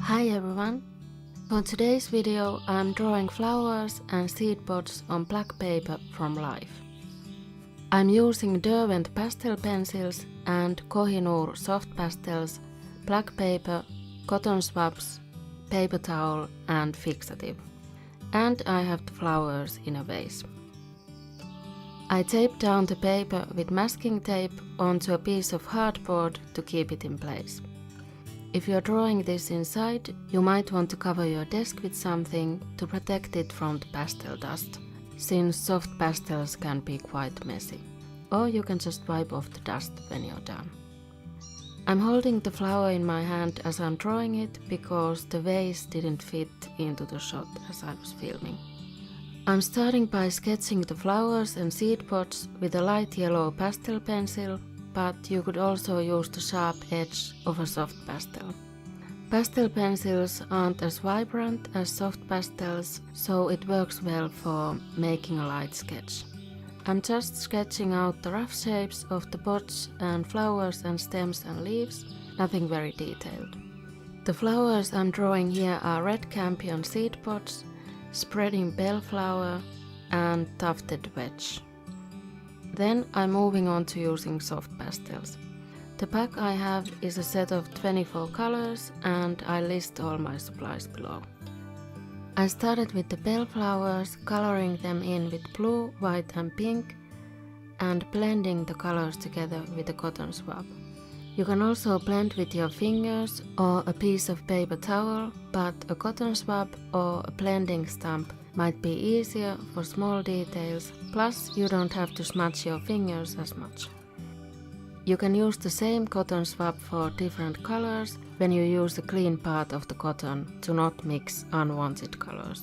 Hi everyone! For today's video I'm drawing flowers and seed pods on black paper from life. I'm using Derwent pastel pencils and Koh-I-Noor soft pastels, black paper, cotton swabs, paper towel and fixative. And I have the flowers in a vase. I taped down the paper with masking tape onto a piece of cardboard to keep it in place. If you're drawing this inside, you might want to cover your desk with something to protect it from the pastel dust, since soft pastels can be quite messy. Or you can just wipe off the dust when you're done. I'm holding the flower in my hand as I'm drawing it because the vase didn't fit into the shot as I was filming. I'm starting by sketching the flowers and seed pods with a light yellow pastel pencil, but you could also use the sharp edge of a soft pastel. Pastel pencils aren't as vibrant as soft pastels, so it works well for making a light sketch. I'm just sketching out the rough shapes of the pods and flowers and stems and leaves, nothing very detailed. The flowers I'm drawing here are red campion seed pods, spreading bellflower and tufted wedge. Then I'm moving on to using soft pastels. The pack I have is a set of 24 colors and I list all my supplies below. I started with the bellflowers, coloring them in with blue, white and pink and blending the colors together with a cotton swab. You can also blend with your fingers or a piece of paper towel, but a cotton swab or a blending stump might be easier for small details, plus you don't have to smudge your fingers as much. You can use the same cotton swab for different colors when you use the clean part of the cotton to not mix unwanted colors.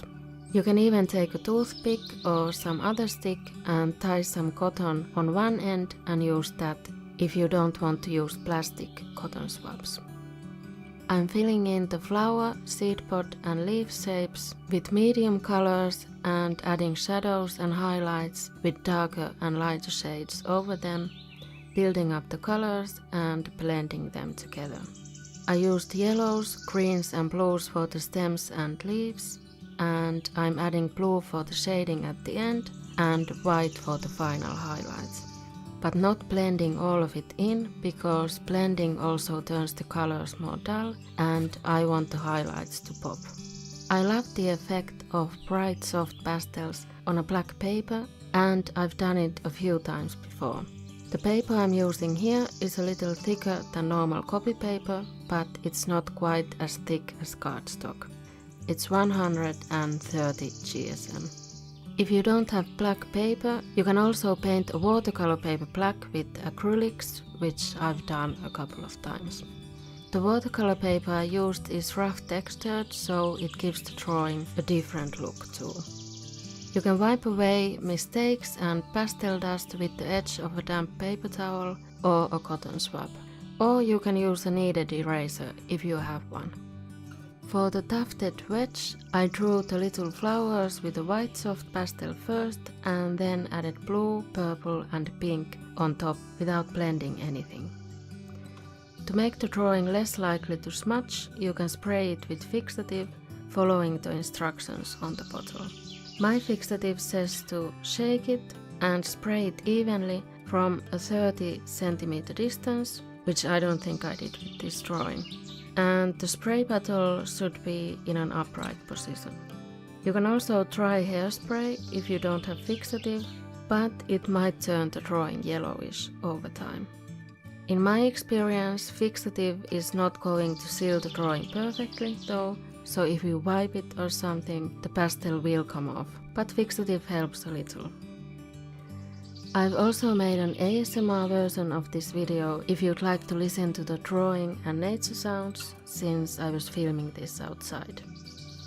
You can even take a toothpick or some other stick and tie some cotton on one end and use that if you don't want to use plastic cotton swabs. I'm filling in the flower, seed pod and leaf shapes with medium colors and adding shadows and highlights with darker and lighter shades over them, building up the colors and blending them together. I used yellows, greens and blues for the stems and leaves, and I'm adding blue for the shading at the end and white for the final highlights. But not blending all of it in, because blending also turns the colors more dull and I want the highlights to pop. I love the effect of bright soft pastels on a black paper and I've done it a few times before. The paper I'm using here is a little thicker than normal copy paper, but it's not quite as thick as cardstock. It's 130 GSM. If you don't have black paper, you can also paint a watercolor paper black with acrylics, which I've done a couple of times. The watercolor paper I used is rough textured, so it gives the drawing a different look too. You can wipe away mistakes and pastel dust with the edge of a damp paper towel or a cotton swab. Or you can use a kneaded eraser if you have one. For the tufted wedge, I drew the little flowers with a white soft pastel first and then added blue, purple and pink on top without blending anything. To make the drawing less likely to smudge, you can spray it with fixative, following the instructions on the bottle. My fixative says to shake it and spray it evenly from a 30 cm distance, which I don't think I did with this drawing. And the spray bottle should be in an upright position. You can also try hairspray if you don't have fixative, but it might turn the drawing yellowish over time. In my experience, fixative is not going to seal the drawing perfectly though, so if you wipe it or something, the pastel will come off, but fixative helps a little. I've also made an ASMR version of this video if you'd like to listen to the drawing and nature sounds, since I was filming this outside.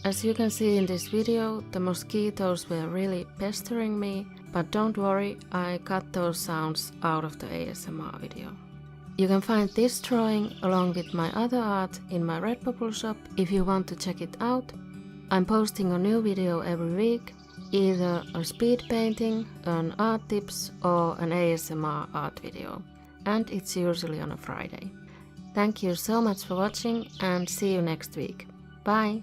As you can see in this video, the mosquitoes were really pestering me, but don't worry, I cut those sounds out of the ASMR video. You can find this drawing along with my other art in my Redbubble shop if you want to check it out. I'm posting a new video every week, either a speed painting, an art tips or an ASMR art video, and it's usually on a Friday. Thank you so much for watching and see you next week. Bye!